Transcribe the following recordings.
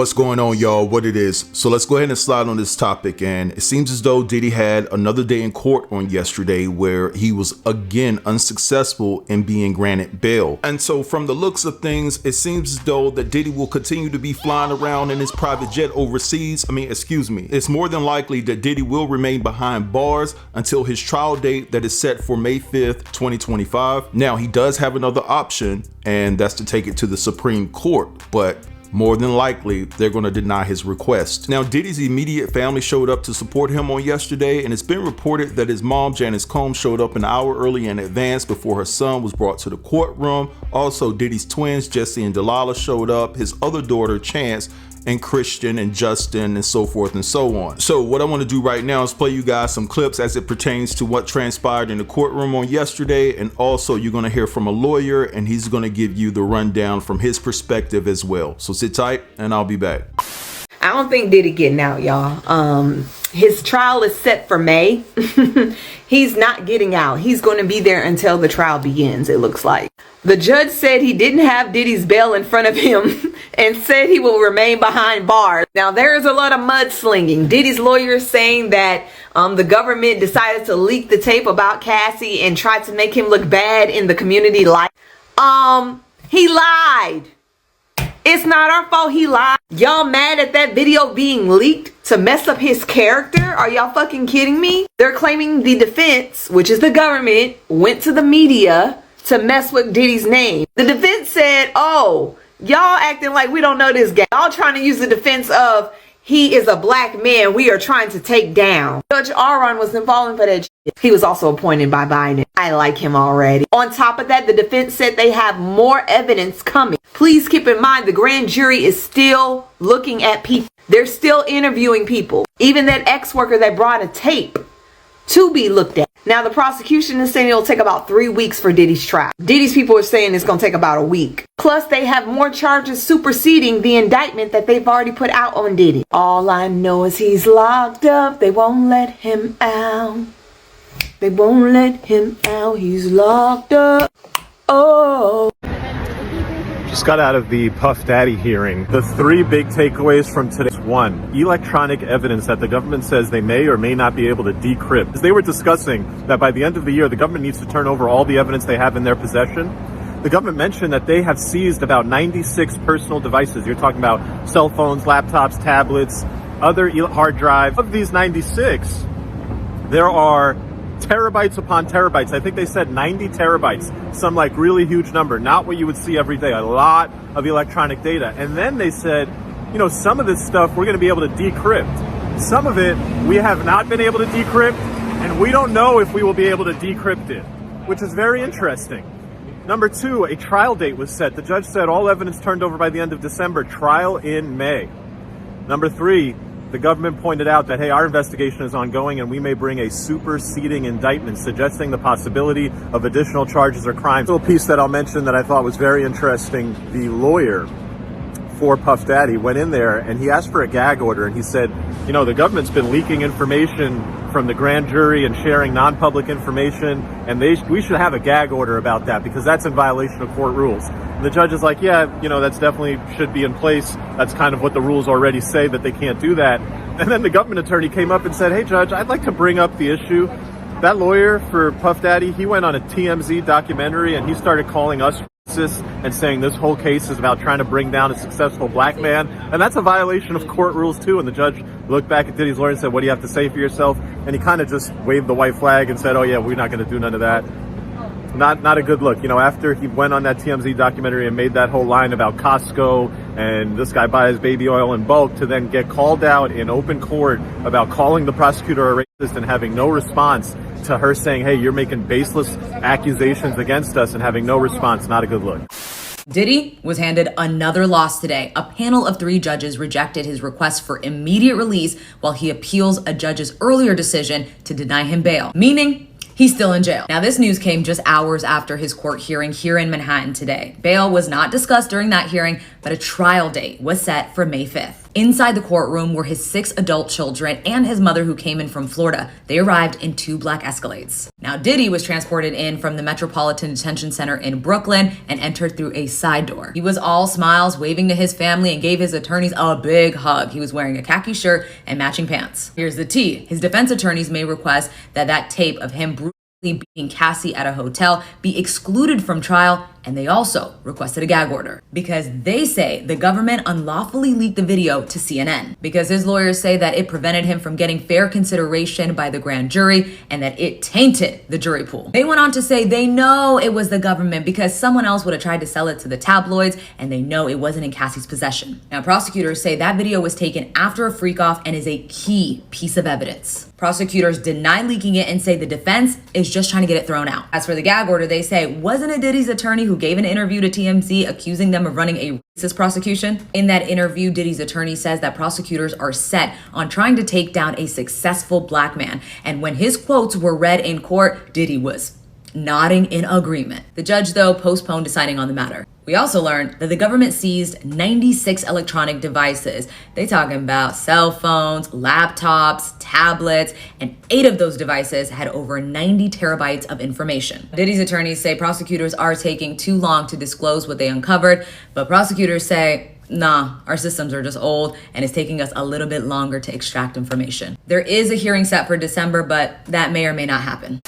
What's going on, y'all? What it is. So let's go ahead and slide on this topic. And it seems as though Diddy had another day in court on yesterday where he was again unsuccessful in being granted bail. And so from the looks of things, it seems as though that Diddy will continue to be flying around in his private jet overseas. It's more than likely that Diddy will remain behind bars until his trial date that is set for May 5th, 2025. Now, he does have another option, and that's to take it to the Supreme Court. But more than likely, they're going to deny his request. Now, Diddy's immediate family showed up to support him on yesterday, and it's been reported that his mom, Janice Combs, showed up an hour early in advance before her son was brought to the courtroom. Also, Diddy's twins, Jesse and Delilah, showed up, his other daughter, Chance, and Christian and Justin, and so forth and so on. So what I want to do right now is play you guys some clips as it pertains to what transpired in the courtroom on yesterday, and also you're going to hear from a lawyer, and he's going to give you the rundown from his perspective as well. So sit tight and I'll be back. I don't think Diddy getting out, y'all. His trial is set for May. He's not getting out. He's going to be there until the trial begins, it looks like. The judge said he didn't have Diddy's bail in front of him and said he will remain behind bars. Now, there is a lot of mudslinging. Diddy's lawyer is saying that the government decided to leak the tape about Cassie and tried to make him look bad in the community light. He lied. It's not our fault he lied. Y'all mad at that video being leaked to mess up his character? Are y'all fucking kidding me? They're claiming the defense, which is the government, went to the media to mess with Diddy's name. The defense said, oh, y'all acting like we don't know this guy. Y'all trying to use the defense of he is a black man we are trying to take down. Judge Aaron was involved for that shit. He was also appointed by Biden. I like him already. On top of that, the defense said they have more evidence coming. Please keep in mind the grand jury is still looking at people. They're still interviewing people. Even that ex-worker that brought a tape to be looked at. Now, the prosecution is saying it'll take about 3 weeks for Diddy's trial. Diddy's people are saying it's going to take about a week. Plus, they have more charges superseding the indictment that they've already put out on Diddy. All I know is he's locked up. They won't let him out. They won't let him out. He's locked up. Oh. Just got out of the Puff Daddy hearing. The three big takeaways from today. One, electronic evidence that the government says they may or may not be able to decrypt. They were discussing that by the end of the year, the government needs to turn over all the evidence they have in their possession. The government mentioned that they have seized about 96 personal devices. You're talking about cell phones, laptops, tablets, other hard drives. Of these 96, there are terabytes upon terabytes. I think they said 90 terabytes, some like really huge number, not what you would see every day, a lot of electronic data. And then they said, you know, some of this stuff we're going to be able to decrypt. Some of it we have not been able to decrypt, and we don't know if we will be able to decrypt it, which is very interesting. Number two, a trial date was set. The judge said all evidence turned over by the end of December, trial in May. Number three, the government pointed out that, hey, our investigation is ongoing and we may bring a superseding indictment, suggesting the possibility of additional charges or crimes. A little piece that I'll mention that I thought was very interesting, the lawyer for Puff Daddy went in there and he asked for a gag order, and he said, you know, the government's been leaking information from the grand jury and sharing non-public information, and we should have a gag order about that because that's in violation of court rules. And the judge is like, yeah, you know, that's definitely should be in place. That's kind of what the rules already say, that they can't do that. And then the government attorney came up and said, hey, Judge, I'd like to bring up the issue. That lawyer for Puff Daddy, he went on a TMZ documentary and he started calling us and saying this whole case is about trying to bring down a successful black man, and that's a violation of court rules too. And the judge looked back at Diddy's lawyer and said, what do you have to say for yourself? And he kind of just waved the white flag and said, oh yeah, we're not going to do none of that. Not a good look. You know, after he went on that TMZ documentary and made that whole line about Costco and this guy buys baby oil in bulk, to then get called out in open court about calling the prosecutor a racist and having no response to her saying, hey, you're making baseless accusations against us, and having no response. Not a good look. Diddy was handed another loss today. A panel of 3 judges rejected his request for immediate release while he appeals a judge's earlier decision to deny him bail, meaning he's still in jail. Now, this news came just hours after his court hearing here in Manhattan today. Bail was not discussed during that hearing, but a trial date was set for May 5th. Inside the courtroom were his 6 adult children and his mother who came in from Florida. They arrived in 2 black Escalades. Now, Diddy was transported in from the Metropolitan Detention Center in Brooklyn and entered through a side door. He was all smiles, waving to his family, and gave his attorneys a big hug. He was wearing a khaki shirt and matching pants. Here's the tea. His defense attorneys may request that tape of him brutally beating Cassie at a hotel be excluded from trial, and they also requested a gag order because they say the government unlawfully leaked the video to CNN because his lawyers say that it prevented him from getting fair consideration by the grand jury and that it tainted the jury pool. They went on to say they know it was the government because someone else would have tried to sell it to the tabloids, and they know it wasn't in Cassie's possession. Now, prosecutors say that video was taken after a freak-off and is a key piece of evidence. Prosecutors deny leaking it and say the defense is just trying to get it thrown out. As for the gag order, they say, wasn't it Diddy's attorney who gave an interview to TMZ accusing them of running a racist prosecution? In that interview, Diddy's attorney says that prosecutors are set on trying to take down a successful black man. And when his quotes were read in court, Diddy was nodding in agreement. The judge, though, postponed deciding on the matter. We also learned that the government seized 96 electronic devices. They talking about cell phones, laptops, tablets, and 8 of those devices had over 90 terabytes of information. Diddy's attorneys say prosecutors are taking too long to disclose what they uncovered, but prosecutors say, nah, our systems are just old and it's taking us a little bit longer to extract information. There is a hearing set for December, but that may or may not happen.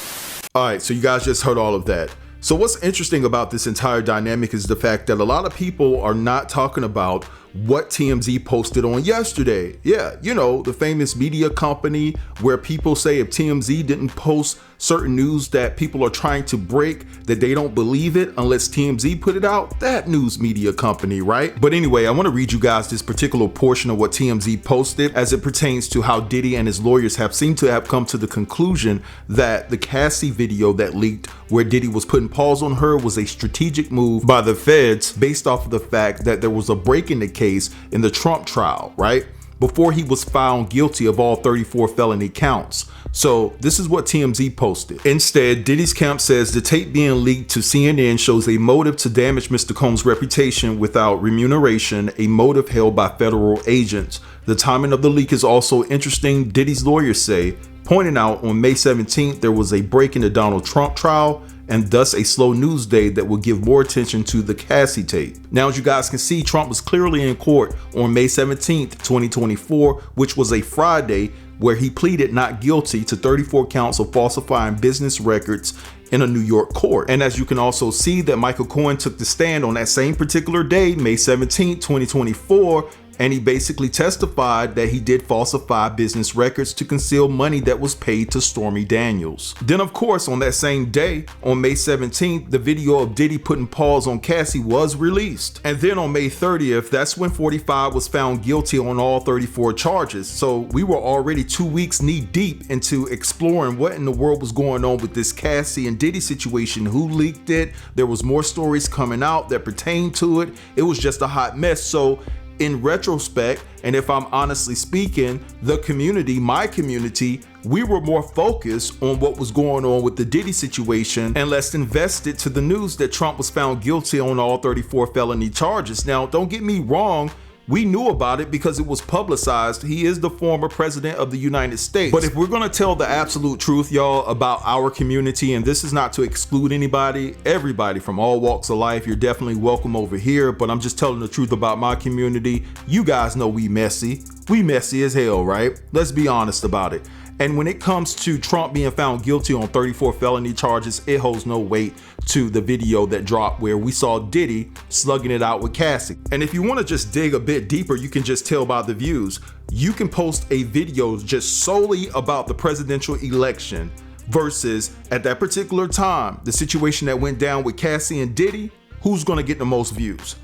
All right, so you guys just heard all of that. So what's interesting about this entire dynamic is the fact that a lot of people are not talking about what TMZ posted on yesterday. Yeah, you know, the famous media company where people say if TMZ didn't post certain news that people are trying to break, that they don't believe it unless TMZ put it out. That news media company, right? But anyway, I want to read you guys this particular portion of what TMZ posted as it pertains to how Diddy and his lawyers have seemed to have come to the conclusion that the Cassie video that leaked where Diddy was putting pause on her was a strategic move by the feds based off of the fact that there was a break in the case in the Trump trial, right? Before he was found guilty of all 34 felony counts. So this is what TMZ posted. Instead, Diddy's camp says the tape being leaked to CNN shows a motive to damage Mr. Combs' reputation without remuneration, a motive held by federal agents. The timing of the leak is also interesting, Diddy's lawyers say, pointing out on May 17th there was a break in the Donald Trump trial and thus a slow news day that will give more attention to the Cassie tape. Now, as you guys can see, Trump was clearly in court on May 17th, 2024, which was a Friday, where he pleaded not guilty to 34 counts of falsifying business records in a New York court. And as you can also see that Michael Cohen took the stand on that same particular day, May 17th, 2024, and he basically testified that he did falsify business records to conceal money that was paid to Stormy Daniels. Then, of course, on that same day, on May 17th, the video of Diddy putting pause on Cassie was released. And then on May 30th, that's when 45 was found guilty on all 34 charges. So we were already 2 weeks knee deep into exploring what in the world was going on with this Cassie and Diddy situation, who leaked it. There was more stories coming out that pertained to it. It was just a hot mess. So in retrospect, and if I'm honestly speaking, the community, my community, we were more focused on what was going on with the Diddy situation and less invested to the news that Trump was found guilty on all 34 felony charges. Now, don't get me wrong, we knew about it because it was publicized. He is the former president of the United States. But if we're gonna tell the absolute truth, y'all, about our community, and this is not to exclude anybody, everybody from all walks of life, you're definitely welcome over here, but I'm just telling the truth about my community. You guys know we messy. We messy as hell, right? Let's be honest about it. And when it comes to Trump being found guilty on 34 felony charges, it holds no weight to the video that dropped where we saw Diddy slugging it out with Cassie. And if you want to just dig a bit deeper, you can just tell by the views. You can post a video just solely about the presidential election versus at that particular time, the situation that went down with Cassie and Diddy, who's going to get the most views?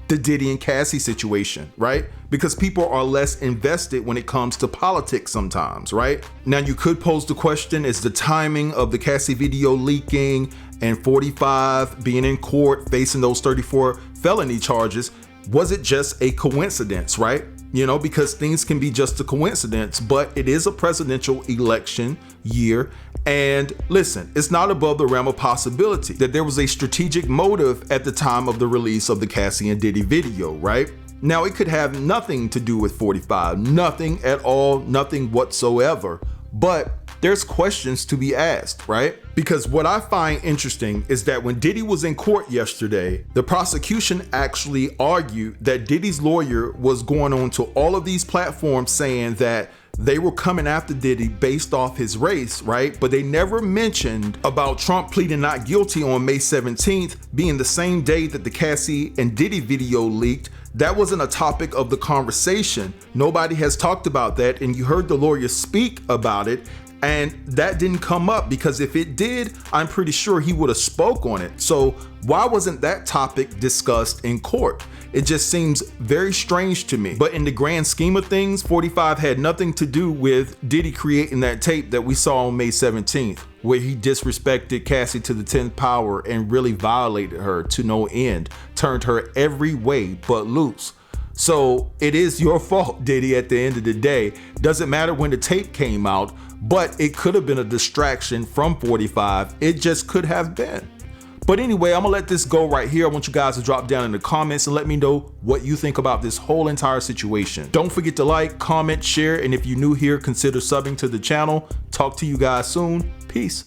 The Diddy and Cassie situation, right? Because people are less invested when it comes to politics sometimes, right? Now, you could pose the question, is the timing of the Cassie video leaking and 45 being in court facing those 34 felony charges, was it just a coincidence, right? You know, because things can be just a coincidence, but it is a presidential election year. And listen, it's not above the realm of possibility that there was a strategic motive at the time of the release of the Cassie and Diddy video, right? Now, it could have nothing to do with 45, nothing at all, nothing whatsoever, but there's questions to be asked, right? Because what I find interesting is that when Diddy was in court yesterday, the prosecution actually argued that Diddy's lawyer was going on to all of these platforms saying that they were coming after Diddy based off his race, right? But they never mentioned about Trump pleading not guilty on May 17th being the same day that the Cassie and Diddy video leaked. That wasn't a topic of the conversation. Nobody has talked about that, and you heard the lawyer speak about it, and that didn't come up, because if it did, I'm pretty sure he would have spoke on it. So why wasn't that topic discussed in court? It just seems very strange to me. But in the grand scheme of things, 45 had nothing to do with Diddy creating that tape that we saw on May 17th, where he disrespected Cassie to the 10th power and really violated her to no end, turned her every way but loose. So it is your fault, Diddy, at the end of the day. Doesn't matter when the tape came out, but it could have been a distraction from 45. It just could have been. But anyway, I'm gonna let this go right here. I want you guys to drop down in the comments and let me know what you think about this whole entire situation. Don't forget to like, comment, share, and if you're new here, consider subbing to the channel. Talk to you guys soon. Peace.